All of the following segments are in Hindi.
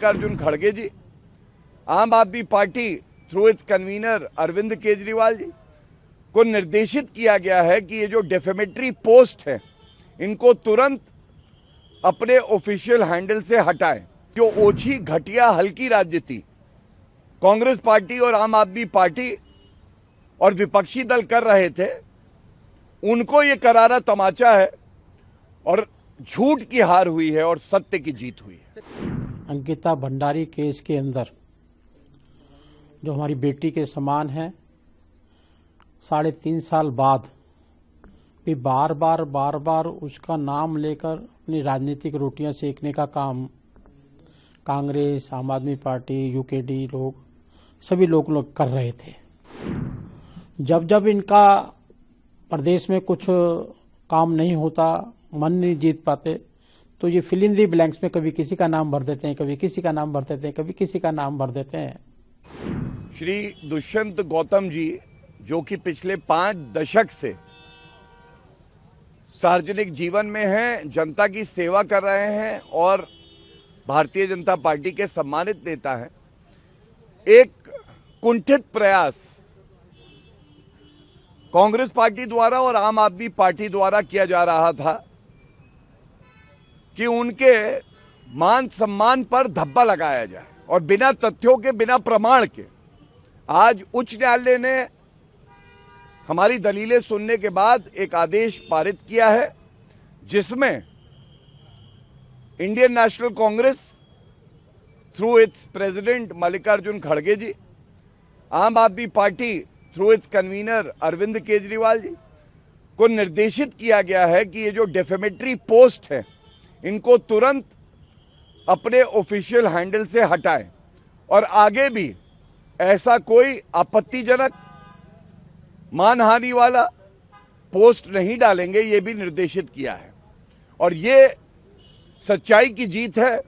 मल्लिकार्जुन खड़गे ji, Aam Aadmi Party through its convener Arvind Kejriwal ji को निर्देशित किया गया है कि ये जो डेफेमेटरी पोस्ट है इनको तुरंत अपने ऑफिशियल हैंडल से हटाएं। जो ओछी घटिया हल्की राजनीति कांग्रेस पार्टी और आम आदमी पार्टी और विपक्षी दल कर रहे थे, उनको ये करारा तमाचा है और झूठ की हार हुई है और सत्य की जीत हुई है। अंकिता भंडारी केस के अंदर जो हमारी बेटी के समान है, 3.5 साल बाद भी बार बार उसका नाम लेकर अपनी राजनीतिक रोटियां सेकने का काम कांग्रेस, आम आदमी पार्टी, यूकेडी लोग सभी लोग कर रहे थे। जब इनका प्रदेश में कुछ काम नहीं होता, मन नहीं जीत पाते, तो ये फिल इन दी ब्लैंक्स में कभी किसी का नाम भर देते हैं, कभी किसी का नाम भर देते हैं, कभी किसी का नाम भर देते हैं। श्री दुष्यंत गौतम जी, जो कि पिछले 5 दशक से सार्वजनिक जीवन में हैं, जनता की सेवा कर रहे हैं और भारतीय जनता पार्टी के सम्मानित नेता हैं, एक कुंठित प्रयास कांग्रेस पार्टी द्वारा और आम आदमी पार्टी द्वारा किया जा रहा था कि उनके मान सम्मान पर धब्बा लगाया जाए और बिना तथ्यों के, बिना प्रमाण के। आज उच्च न्यायालय ने हमारी दलीलें सुनने के बाद एक आदेश पारित किया है जिसमें Indian National Congress through its president Mallikarjun खड़गे ji, Aam Aadmi Party through its convener Arvind Kejriwal ji को निर्देशित किया गया है कि ये जो डेफेमेटरी पोस्ट है इनको तुरंत अपने ऑफिशियल हैंडल से हटाएं और आगे भी ऐसा कोई आपत्तिजनक, मानहानि वाला पोस्ट नहीं डालेंगे, ये भी निर्देशित किया है। और ये सच्चाई की जीत है।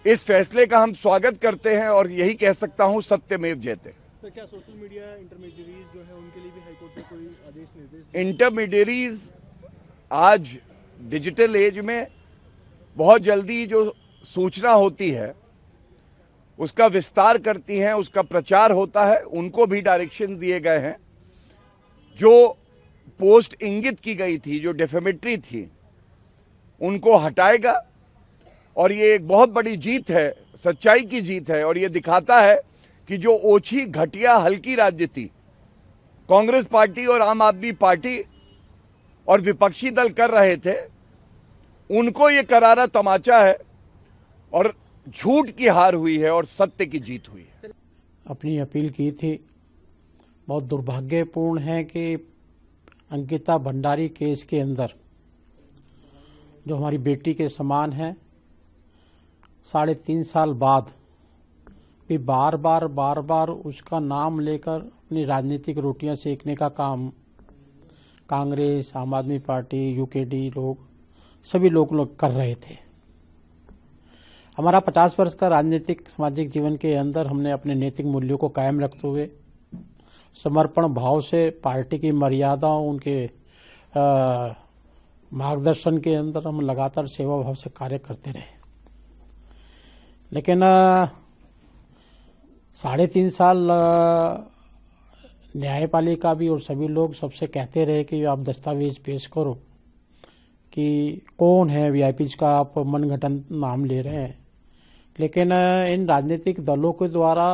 इस फैसले का हम स्वागत करते हैं और यही कह सकता हूं, सत्यमेव जयते। सर, क्या सोशल मीडिया इंटरमीडियरीज जो है उनके लिए भी हाईकोर्ट ने कोई आदेश निर्देश? इंटरमीडियरीज आज डिजिटल एज में बहुत जल्दी जो सूचना होती है उसका विस्तार करती हैं, उसका प्रचार होता है, उनको भी डायरेक्शन दिए गए हैं। जो पोस्ट इंगित की गई थी, जो डेफेमेटरी थी, उनको हटाएगा और ये एक बहुत बड़ी जीत है, सच्चाई की जीत है। और ये दिखाता है कि जो ओछी घटिया हल्की राजनीति कांग्रेस पार्टी और आम आदमी पार्टी और विपक्षी दल कर रहे थे, उनको ये करारा तमाचा है और झूठ की हार हुई है और सत्य की जीत हुई है। अपनी अपील की थी। बहुत दुर्भाग्यपूर्ण है कि अंकिता भंडारी केस के अंदर जो हमारी बेटी के समान है, 3.5 साल बाद भी बार बार उसका नाम लेकर अपनी राजनीतिक रोटियां सेकने का काम कांग्रेस, आम आदमी पार्टी, यूकेडी लोग सभी लोग कर रहे थे। हमारा 50 वर्ष का राजनीतिक सामाजिक जीवन के अंदर हमने अपने नैतिक मूल्यों को कायम रखते हुए समर्पण भाव से पार्टी की मर्यादाओं, उनके मार्गदर्शन के अंदर हम लगातार सेवा भाव से कार्य करते रहे। लेकिन 3.5 साल न्यायपालिका भी और सभी लोग सबसे कहते रहे कि आप दस्तावेज पेश करो कि कौन है वीआईपीज का आप मनगढ़ंत नाम ले रहे हैं। लेकिन इन राजनीतिक दलों के द्वारा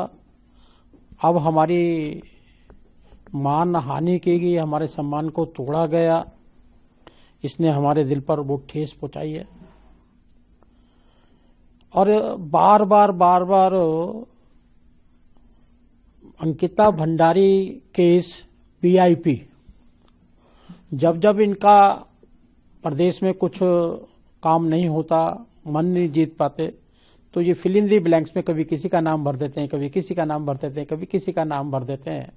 अब हमारी मान हानि की गई, हमारे सम्मान को तोड़ा गया, इसने हमारे दिल पर बहुत ठेस पहुंचाई है। और बार बार अंकिता भंडारी केस, वीआईपी, जब इनका प्रदेश में कुछ काम नहीं होता, मन नहीं जीत पाते, तो ये फिल इन दी ब्लैंक्स में कभी किसी का नाम भर देते हैं, कभी किसी का नाम भर देते हैं, कभी किसी का नाम भर देते हैं।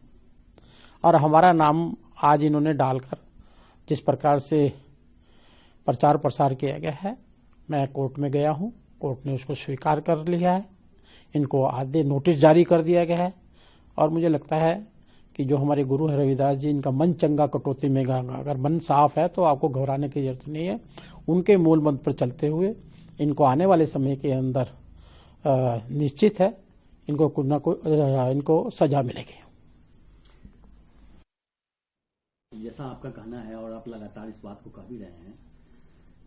और हमारा नाम आज इन्होंने डालकर जिस प्रकार से प्रचार प्रसार किया गया है, मैं कोर्ट में गया हूं, कोर्ट ने उसको स्वीकार कर लिया है, इनको आदेश नोटिस जारी कर दिया गया है। और मुझे लगता है कि जो हमारे गुरु हैं रविदास जी, इनका मन चंगा कटौती में गंगा। अगर मन साफ है तो आपको घबराने की जरूरत नहीं है। उनके मूल मंत्र पर चलते हुए इनको आने वाले समय के अंदर निश्चित है इनको कुछ ना कुछ इनको सजा मिलेगी। जैसा आपका कहना है और आप लगातार इस बात को कह भी रहे हैं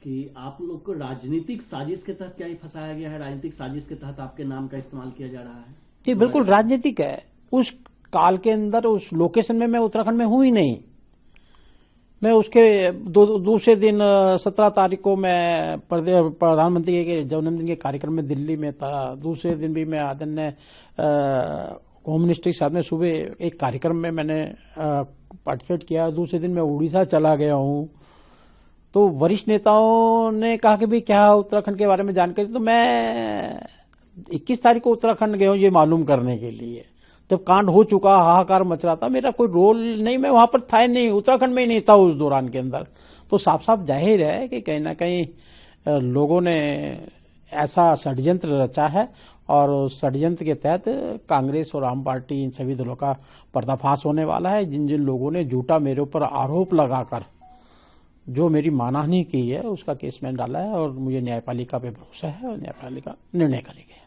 कि आप लोग को राजनीतिक साजिश के तहत क्या ही फंसाया गया है, राजनीतिक साजिश के तहत आपके नाम का इस्तेमाल किया जा रहा है। जी बिल्कुल राजनीतिक है। उस काल के अंदर उस लोकेशन में मैं उत्तराखंड में हूं ही नहीं। मैं उसके दूसरे दिन 17 तारीख को मैं प्रधानमंत्री के जन्मदिन के कार्यक्रम में दिल्ली में था। दूसरे दिन भी मैं आदरणीय होम मिनिस्टर के साथ में सुबह एक कार्यक्रम में मैंने पार्टिसिपेट किया। दूसरे दिन मैं उड़ीसा चला गया हूं। तो वरिष्ठ नेताओं ने कहा कि भाई क्या उत्तराखंड के बारे में जानकारी, तो मैं 21 तारीख को उत्तराखंड गया हूं ये मालूम करने के लिए। जब कांड हो चुका, हाहाकार मच रहा था, मेरा कोई रोल नहीं, मैं वहां पर था ही नहीं, उत्तराखंड में ही नहीं था उस दौरान के अंदर। तो साफ साफ जाहिर है कि कहीं ना कहीं लोगों ने ऐसा षड्यंत्र रचा है और षड्यंत्र के तहत कांग्रेस और आम पार्टी इन सभी दलों का पर्दाफाश होने वाला है। जिन जिन लोगों ने झूठा मेरे ऊपर आरोप लगाकर जो मेरी मानहानि की है उसका केस मैंने डाला है और मुझे न्यायपालिका पे भरोसा है और न्यायपालिका निर्णय करेगी।